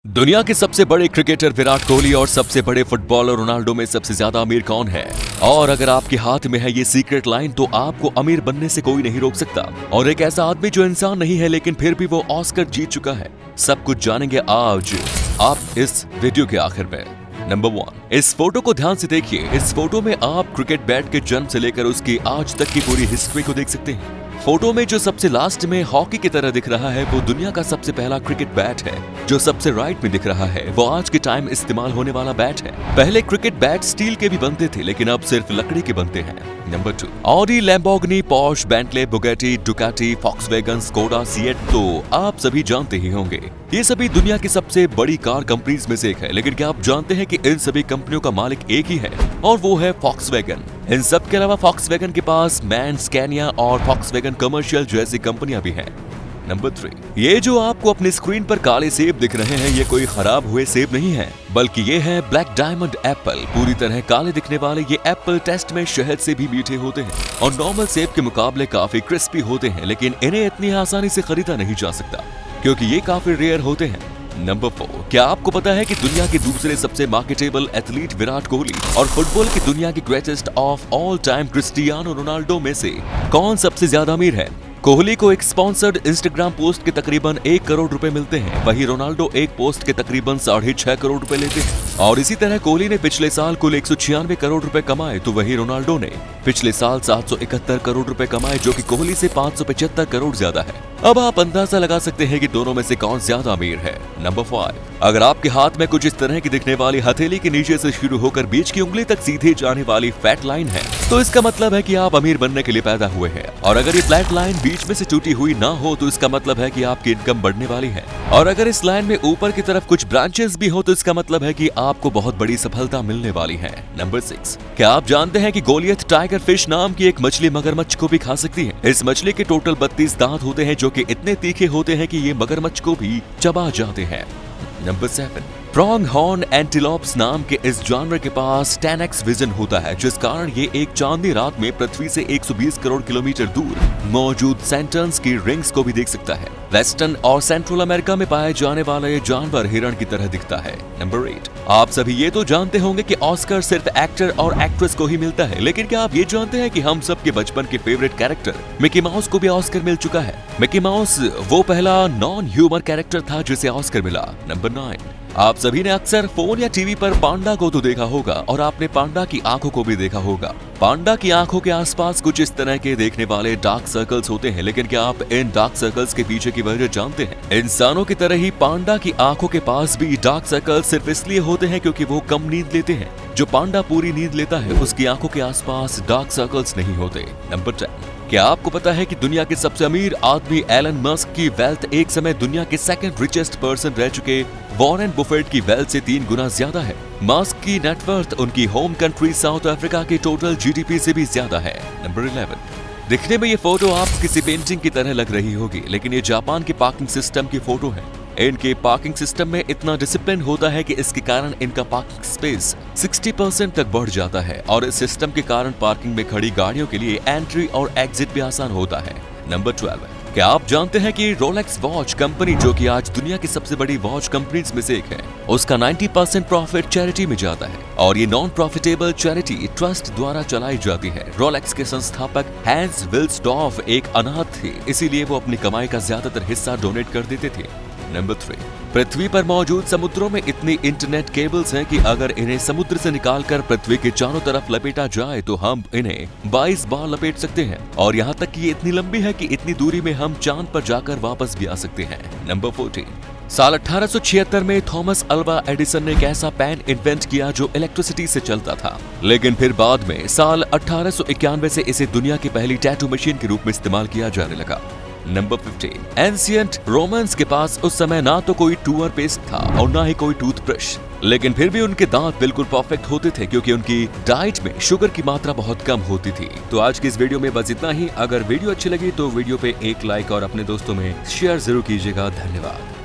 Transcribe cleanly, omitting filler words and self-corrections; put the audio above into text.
दुनिया के सबसे बड़े क्रिकेटर विराट कोहली और सबसे बड़े फुटबॉलर रोनाल्डो में सबसे ज्यादा अमीर कौन है? और अगर आपके हाथ में है ये सीक्रेट लाइन तो आपको अमीर बनने से कोई नहीं रोक सकता। और एक ऐसा आदमी जो इंसान नहीं है लेकिन फिर भी वो ऑस्कर जीत चुका है। सब कुछ जानेंगे आज आप इस वीडियो के आखिर में। नंबर 1, इस फोटो को ध्यान से देखिए। इस फोटो में आप क्रिकेट बैट के जन्म से लेकर उसकी आज तक की पूरी हिस्ट्री को देख सकते हैं। फोटो में जो सबसे लास्ट में हॉकी की तरह दिख रहा है वो दुनिया का सबसे पहला क्रिकेट बैट है। जो सबसे राइट में दिख रहा है वो आज के टाइम इस्तेमाल होने वाला बैट है। पहले क्रिकेट बैट स्टील के भी बनते थे लेकिन अब सिर्फ लकड़ी के बनते हैं। Number 2, Audi, Lamborghini, Porsche, Bentley, Bugatti, Ducati, Volkswagen, Skoda, CEAT तो आप सभी जानते ही होंगे। ये सभी दुनिया की सबसे बड़ी कार कंपनीज में से एक है। लेकिन क्या आप जानते हैं कि इन सभी कंपनियों का मालिक एक ही है और वो है फॉक्सवैगन। इन सब के अलावा फॉक्सवैगन के पास मैन, स्कैनिया और फॉक्सवैगन कमर्शियल जैसी कंपनियां भी हैं। नंबर 3, ये जो आपको अपनी स्क्रीन पर काले सेब दिख रहे हैं ये कोई खराब हुए सेब नहीं है, बल्कि ये है ब्लैक डायमंड एप्पल। पूरी तरह काले दिखने वाले ये एप्पल टेस्ट में शहद से भी मीठे होते हैं और नॉर्मल सेब के मुकाबले काफी क्रिस्पी होते हैं। लेकिन इन्हें इतनी आसानी से खरीदा नहीं जा सकता क्योंकि ये काफी रेयर होते हैं। नंबर 4, क्या आपको पता है कि दुनिया के दूसरे सबसे मार्केटेबल एथलीट विराट कोहली और फुटबॉल की दुनिया की greatest of all time Cristiano Ronaldo में से कौन सबसे ज्यादा अमीर है? कोहली को एक स्पॉन्सर्ड इंस्टाग्राम पोस्ट के तकरीबन 1 करोड़ रुपए मिलते हैं, वहीं रोनाल्डो एक पोस्ट के तकरीबन 6.5 करोड़ रुपए लेते हैं। और इसी तरह कोहली ने पिछले साल कुल 196 करोड़ रुपए कमाए तो वहीं रोनाल्डो ने पिछले साल 771 करोड़ रुपए कमाए जो कि कोहली से 575 करोड़ ज्यादा है। अब आप अंदाजा लगा सकते हैं कि दोनों में से कौन ज्यादा अमीर है। नंबर 5, अगर आपके हाथ में कुछ इस तरह की दिखने वाली हथेली के नीचे से शुरू होकर बीच की उंगली तक सीधे जाने वाली फैट लाइन है तो इसका मतलब है कि आप अमीर बनने के लिए पैदा हुए हैं। और अगर ये फ्लैट लाइन बीच में से टूटी हुई ना हो तो इसका मतलब है कि आपकी इनकम बढ़ने वाली है। और अगर इस लाइन में ऊपर की तरफ कुछ ब्रांचेस भी हो तो इसका मतलब है कि आपको बहुत बड़ी सफलता मिलने वाली है। नंबर 6, क्या आप जानते हैं कि गोलियत टाइगर फिश नाम की एक मछली मगरमच्छ को भी खा सकती है? इस मछली के टोटल 32 दांत होते हैं जो कि इतने तीखे होते हैं कि ये मगरमच्छ को भी चबा जाते हैं। नंबर 7, प्रॉन्ग हॉर्न एंटीलोप्स नाम के इस जानवर के पास 10x विजन होता है जिस कारण ये एक चांदनी रात में पृथ्वी से 120 करोड़ किलोमीटर दूर मौजूद सैटर्न की रिंग्स को भी देख सकता है। वेस्टर्न और सेंट्रल अमेरिका में पाए जाने वाला ये जानवर हिरण की तरह दिखता है। नंबर 8, आप सभी ये तो जानते होंगे कि ऑस्कर सिर्फ एक्टर और एक्ट्रेस को ही मिलता है, लेकिन क्या आप ये जानते हैं कि हम सबके बचपन के फेवरेट कैरेक्टर मिकी माउस को भी ऑस्कर मिल चुका है? मिकी माउस वो पहला नॉन ह्यूमर कैरेक्टर था जिसे ऑस्कर मिला। नंबर 9, आप सभी ने अक्सर फोन या टीवी पर पांडा को तो देखा होगा और आपने पांडा की आंखों को भी देखा होगा। पांडा की आंखों के आसपास कुछ इस तरह के देखने वाले डार्क सर्कल्स होते हैं, लेकिन क्या आप इन डार्क सर्कल्स के पीछे की वजह जानते हैं? इंसानों की तरह ही पांडा की आंखों के पास भी डार्क सर्कल्स सिर्फ इसलिए होते हैं क्योंकि वो कम नींद लेते हैं। जो पांडा पूरी नींद लेता है उसकी आंखों के आसपास डार्क सर्कल्स नहीं होते। नंबर 10, क्या आपको पता है कि दुनिया के सबसे अमीर आदमी एलन मस्क की वेल्थ एक समय दुनिया के सेकंड रिचेस्ट पर्सन रह चुके वॉरेन बुफेट की वेल्थ से 3 गुना ज्यादा है? मस्क की नेटवर्थ उनकी होम कंट्री साउथ अफ्रीका के टोटल जीडीपी से भी ज्यादा है। नंबर 11, दिखने में ये फोटो आप किसी पेंटिंग की तरह लग रही होगी लेकिन ये जापान के पार्किंग सिस्टम की फोटो है। इनके पार्किंग सिस्टम में इतना डिसिप्लिन होता है कि इसके कारण इनका पार्किंग स्पेस 60% तक बढ़ जाता है और इस सिस्टम के कारण पार्किंग में खड़ी गाड़ियों के लिए एंट्री और एग्जिट भी आसान होता है। नंबर 12, क्या आप जानते हैं कि रोलेक्स वॉच कंपनी जो कि आज दुनिया की सबसे बड़ी वॉच कंपनीज में से एक है उसका 90% प्रॉफिट चैरिटी में जाता है और ये नॉन प्रॉफिटेबल चैरिटी ट्रस्ट द्वारा चलाई जाती है। रोलेक्स के संस्थापक हैंस विल्सडॉर्फ एक अनाथ थे, इसीलिए वो अपनी कमाई का ज्यादातर हिस्सा डोनेट कर देते थे। नंबर 3, पृथ्वी पर मौजूद समुद्रों में इतनी इंटरनेट केबल्स हैं कि अगर इन्हें समुद्र से निकालकर पृथ्वी के चारों तरफ लपेटा जाए तो हम इन्हें 22 बार लपेट सकते हैं। और यहाँ तक कि ये इतनी लंबी है कि इतनी दूरी में हम चांद पर जाकर वापस भी आ सकते हैं। नंबर 14, साल 1876 में थॉमस अल्वा एडिसन ने एक ऐसा पेन इन्वेंट किया जो इलेक्ट्रिसिटी से चलता था, लेकिन फिर बाद में साल 1891 से इसे दुनिया की पहली टैटू मशीन के रूप में इस्तेमाल किया जाने लगा। नंबर 15, एंशिएंट रोमन्स के पास उस समय ना तो कोई टूथपेस्ट था और ना ही कोई टूथब्रश, लेकिन फिर भी उनके दांत बिल्कुल परफेक्ट होते थे क्योंकि उनकी डाइट में शुगर की मात्रा बहुत कम होती थी। तो आज की इस वीडियो में बस इतना ही। अगर वीडियो अच्छी लगी तो वीडियो पे एक लाइक और अपने दोस्तों में शेयर जरूर कीजिएगा। धन्यवाद।